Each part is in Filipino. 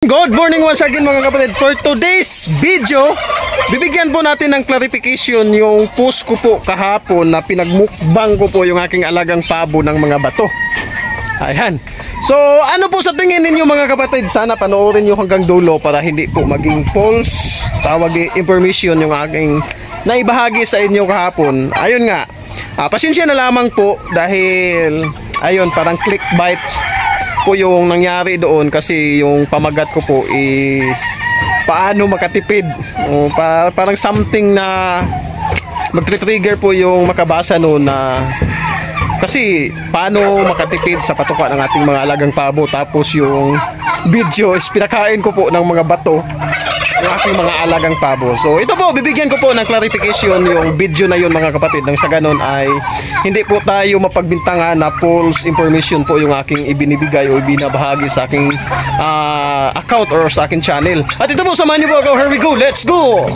Good morning once again mga kapatid. For today's video, bibigyan po natin ng clarification yung post ko po kahapon na pinagmukbang ko po yung aking alagang pabo ng mga bato. Ayan. So ano po sa tingin ninyo mga kapatid? Sana panoorin nyo hanggang dulo para hindi po maging false information yung aking naibahagi sa inyo kahapon. Ayun nga, pasensya na lamang po dahil ayun parang clickbait po yung nangyari doon kasi yung pamagat ko po is paano makatipid parang something na magtre-trigger po yung makabasa noon na kasi paano makatipid sa patuka ng ating mga alagang pabo. Tapos yung video is pinakain ko po ng mga bato yung aking mga alagang pabo. So ito po, bibigyan ko po ng clarification yung video na yun mga kapatid, nang sa ganun ay hindi po tayo mapagbintangan na false information po yung aking ibinibigay o ibinabahagi sa aking account or sa aking channel. At ito po, samahan niyo po ako. Here we go, let's go!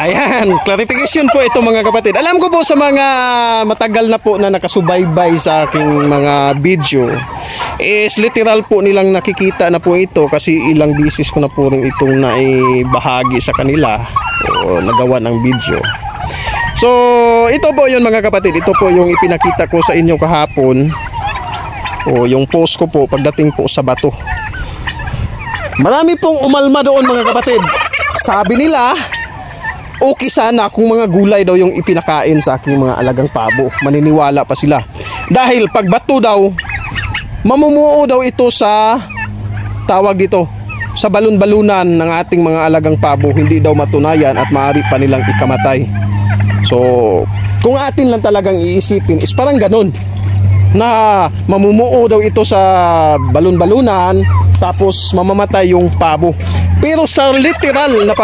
Ayan, clarification po ito mga kapatid. Alam ko po sa mga matagal na po na nakasubaybay sa aking mga video is literal po nilang nakikita na po ito kasi ilang beses ko na po rin itong naibahagi sa kanila o nagawa ng video. So ito po yun mga kapatid, ito po yung ipinakita ko sa inyo kahapon o yung post ko po pagdating po sa bato. Marami pong umalma doon mga kapatid. Sabi nila okay sana kung mga gulay daw yung ipinakain sa aking mga alagang pabo. Maniniwala pa sila. Dahil pag bato daw, mamumuo daw ito sa tawag dito, sa balon-balunan ng ating mga alagang pabo. Hindi daw matunayan at maaari pa nilang ikamatay. So, kung atin lang talagang iisipin, is parang ganun. Na mamumuo daw ito sa balon-balunan, tapos mamamatay yung pabo. Pero sa literal na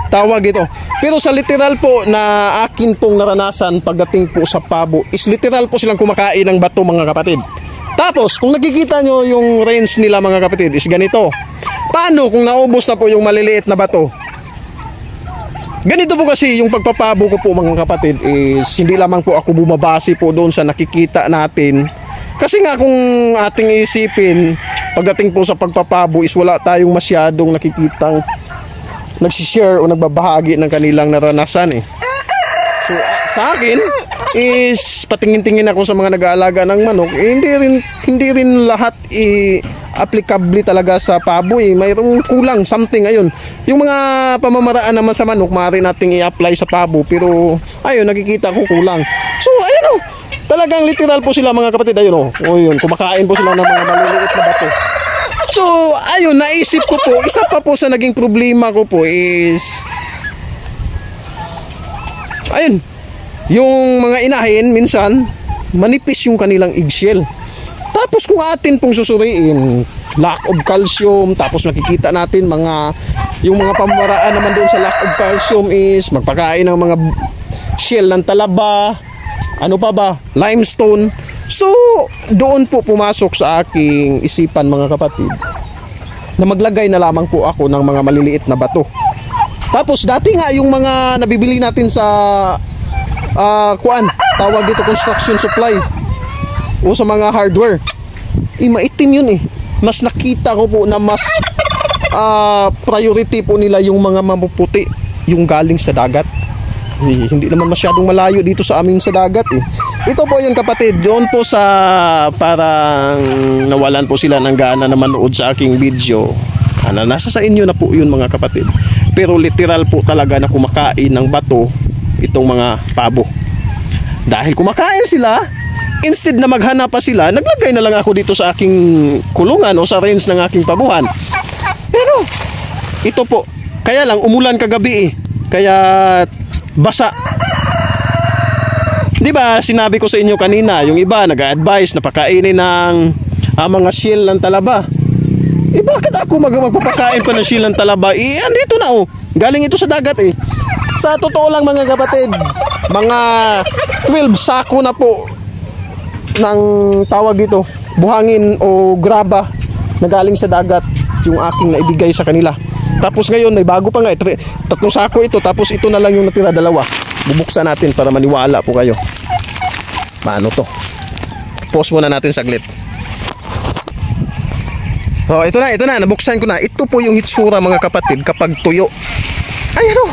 tawag ito. Pero sa literal po na akin pong naranasan pagdating po sa pabo is literal po silang kumakain ng bato mga kapatid. Tapos kung nakikita nyo yung range nila mga kapatid is ganito. Paano kung naubos na po yung maliliit na bato? Ganito po kasi yung pagpapabo ko po mga kapatid is hindi lamang po ako bumabase po doon sa nakikita natin. Kasi nga kung ating isipin pagdating po sa pagpapabo is wala tayong masyadong nakikitang nagsishare o nagbabahagi ng kanilang naranasan eh. So sa akin is patingin-tingin ako sa mga nag-aalaga ng manok hindi rin lahat applicable talaga sa pabo eh. Mayroong kulang something ayun. Yung mga pamamaraan naman sa manok maaari nating i-apply sa pabo pero ayun nakikita ko kulang. So ayun talagang literal po sila mga kapatid ayun yun, kumakain po sila ng mga maliliit na bato. So, ayun, naisip ko po, isa pa po sa naging problema ko po is ayun, yung mga inahin minsan manipis yung kanilang eggshell. Tapos kung atin pong susuriin, lack of calcium, tapos nakikita natin yung mga pamamaraan naman doon sa lack of calcium is magpakain ng mga shell ng talaba, ano pa ba, limestone. So doon po pumasok sa aking isipan mga kapatid na maglagay na lamang po ako ng mga maliliit na bato. Tapos dati nga yung mga nabibili natin sa tawag dito construction supply o sa mga hardware, maitim yun eh. Mas nakita ko po na mas priority po nila yung mga mapuputi, yung galing sa dagat. Hindi naman masyadong malayo dito sa amin sa dagat eh. Ito po yun kapatid, doon po sa parang nawalan po sila ng gana na manood sa aking video. Nasa sa inyo na po yun mga kapatid. Pero literal po talaga na kumakain ng bato itong mga pabo. Dahil kumakain sila, instead na maghanap pa sila, naglagay na lang ako dito sa aking kulungan o sa range ng aking pabuhan. Pero ito po, kaya lang umulan kagabi eh. Kaya basa. Di ba sinabi ko sa inyo kanina, yung iba nag-a-advise na pakainin ng mga shell ng talaba. Bakit ako magpapakain pa ng shell ng talaba? Andito na galing ito sa dagat eh. Sa totoo lang mga kapatid, mga 12 sako na po ng tawag dito, buhangin o graba na galing sa dagat yung aking naibigay sa kanila. Tapos ngayon may bago pa nga, 3 sako ito, tapos ito na lang yung natira, 2. Bubuksan natin para maniwala po kayo. Paano to? pause muna natin saglit. Oh, ito na, nabuksan ko na. Ito po yung hitsura mga kapatid kapag tuyo. Ayan o,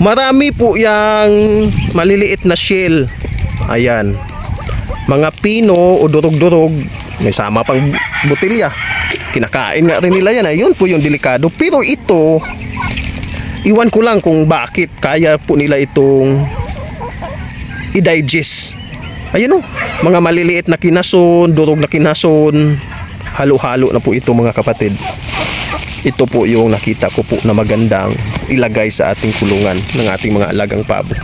marami po yung maliliit na shell. Ayan, mga pino o durog-durog. May sama pang botilya. Kinakain nga rin nila yan. Ayun po yung delikado. Pero ito, iwan ko lang kung bakit kaya po nila itong i-digest. Ayun o, mga maliliit na kinason, durog na kinason. Halo-halo na po ito mga kapatid. Ito po yung nakita ko po na magandang ilagay sa ating kulungan ng ating mga alagang pabo.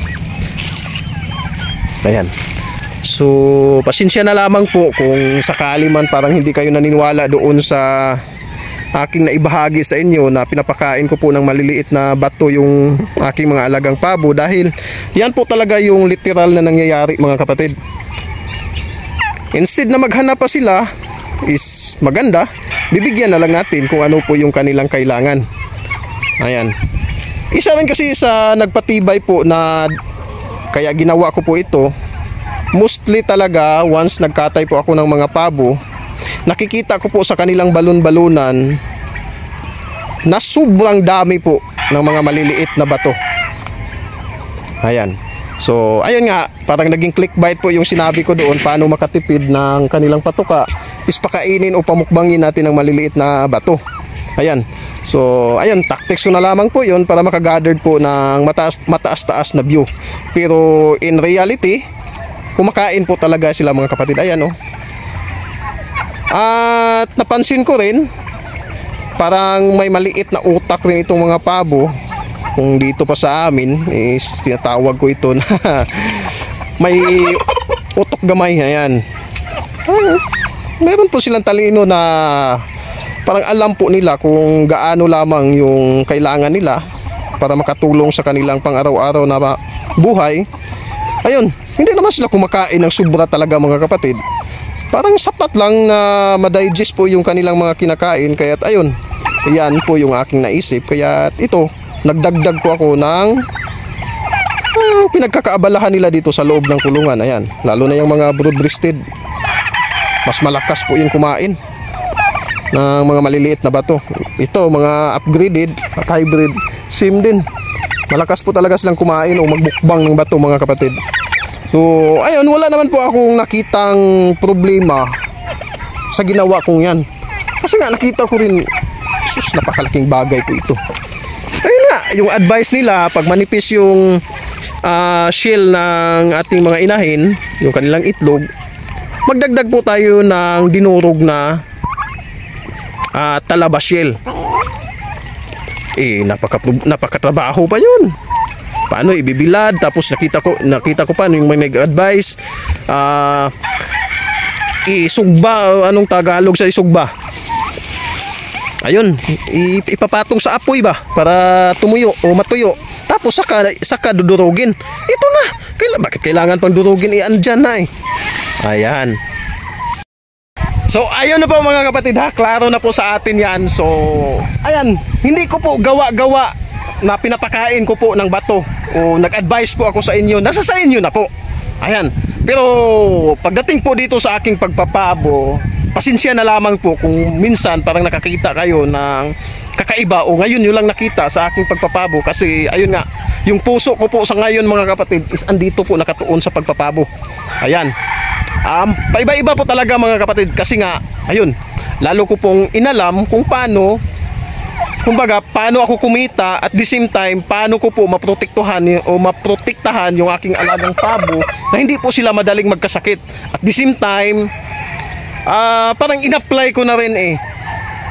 Ayan. So, pasensya na lamang po kung sakali man parang hindi kayo naniniwala doon sa aking naibahagi sa inyo na pinapakain ko po ng maliliit na bato yung aking mga alagang pabo, dahil yan po talaga yung literal na nangyayari mga kapatid. Instead na maghanap pa sila is maganda, bibigyan na lang natin kung ano po yung kanilang kailangan. Ayan. Isa rin kasi sa nagpatibay po na kaya ginawa ko po ito, mostly talaga once nagkatay po ako ng mga pabo, nakikita ko po sa kanilang balon-balunan na sobrang dami po ng mga maliliit na bato. Ayan. So, ayun nga, parang naging clickbait po yung sinabi ko doon, paano makatipid ng kanilang patuka is pakainin o pamukbangin natin ng maliliit na bato. Ayan. So, ayun, tactics ko na lamang po yun para makagathered po ng mataas-taas na view. Pero in reality, kumakain po talaga sila mga kapatid. Ayan oh. At napansin ko rin, parang may maliit na utak rin itong mga pabo. Kung dito pa sa amin is tinatawag ko ito na may utok gamay. Ayan. Meron po silang talino na parang alam po nila kung gaano lamang yung kailangan nila para makatulong sa kanilang pang-araw-araw na buhay. Ayun, hindi naman sila kumakain ng sobra talaga mga kapatid. Parang sapat lang na ma-digest po yung kanilang mga kinakain. Kaya't ayun, yan po yung aking naisip. Kaya't ito, nagdagdag ko ako ng pinagkakaabalahan nila dito sa loob ng kulungan. Ayan, lalo na yung mga broad-breasted. Mas malakas po yung kumain ng mga maliliit na bato. Ito, mga upgraded at hybrid, same din. Malakas po talaga silang kumain o magbukbang ng bato mga kapatid. So, ayun, wala naman po akong nakitang problema sa ginawa kong yan. Kasi nga, nakita ko rin, sus, napakalaking bagay po ito. Ayun nga, yung advice nila, pag manipis yung shell ng ating mga inahin, yung kanilang itlog, magdagdag po tayo ng dinurog na talaba shell. Napakatrabaho pa yun. Paano ibibilad? Tapos nakita ko pa yung may nag-advise, isugba, anong Tagalog sa isugba? Ayun, ipapatong sa apoy ba para tumuyo o matuyo. Tapos saka dudurugin. Ito na. Bakit kailangan pang durugin? Andyan na eh. Ayan. So ayun na po mga kapatid ha, klaro na po sa atin yan. So ayan, hindi ko po gawa-gawa na pinapakain ko po ng bato o nag-advise po ako sa inyo. Nasa sa inyo na po. Ayan. Pero pagdating po dito sa aking pagpapabo, pasensya na lamang po kung minsan parang nakakita kayo ng kakaiba o ngayon nyo lang nakita sa aking pagpapabo. Kasi ayun nga, yung puso ko po sa ngayon mga kapatid is andito po nakatuon sa pagpapabo. Ayan. Paiba-iba po talaga mga kapatid kasi nga, ayun, lalo ko pong inalam kung paano, kumbaga, paano ako kumita at the same time, paano ko po maprotektahan o maprotektahan yung aking alagang pabo na hindi po sila madaling magkasakit. At the same time, parang in-apply ko na rin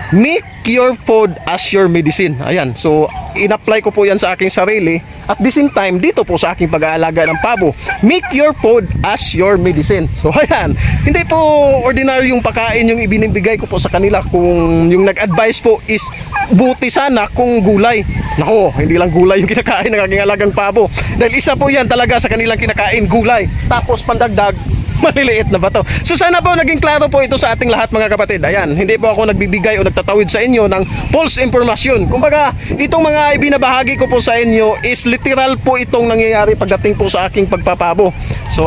make your food as your medicine. Ayan, so in-apply ko po yan sa aking sarili. At the same time, dito po sa aking pag-aalaga ng pabo, make your food as your medicine. So ayan, hindi po ordinary yung pagkain yung ibinibigay ko po sa kanila. Kung yung nag-advise po is buti sana kung gulay. Nako, hindi lang gulay yung kinakain ng aking alagang pabo. Dahil isa po yan talaga sa kanilang kinakain, gulay. Tapos pandagdag, maliliit na bato. So sana po naging klaro po ito sa ating lahat mga kapatid. Ayan, hindi po ako nagbibigay o nagtatawid sa inyo ng false information. Kumbaga, itong mga ibinabahagi ko po sa inyo is literal po itong nangyayari pagdating po sa aking pagpapabo. So,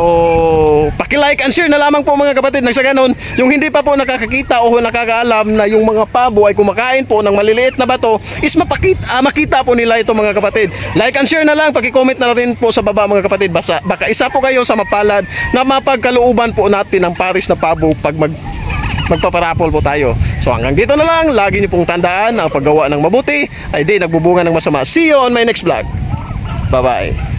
paki-like and share na lamang po mga kapatid. Nang sa ganun, yung hindi pa po nakakakita o nakakaalam na yung mga pabo ay kumakain po ng maliliit na bato is makita po nila ito mga kapatid. Like and share na lang, paki-comment na rin po sa baba mga kapatid. Baka isa po kayo sa mapalad na mapagkalooban po natin ng pares na pabo pag magpaparapol po tayo. So hanggang dito na lang, lagi niyo pong tandaan na ang paggawa ng mabuti ay di nagbubunga ng masama. See you on my next vlog. Bye bye.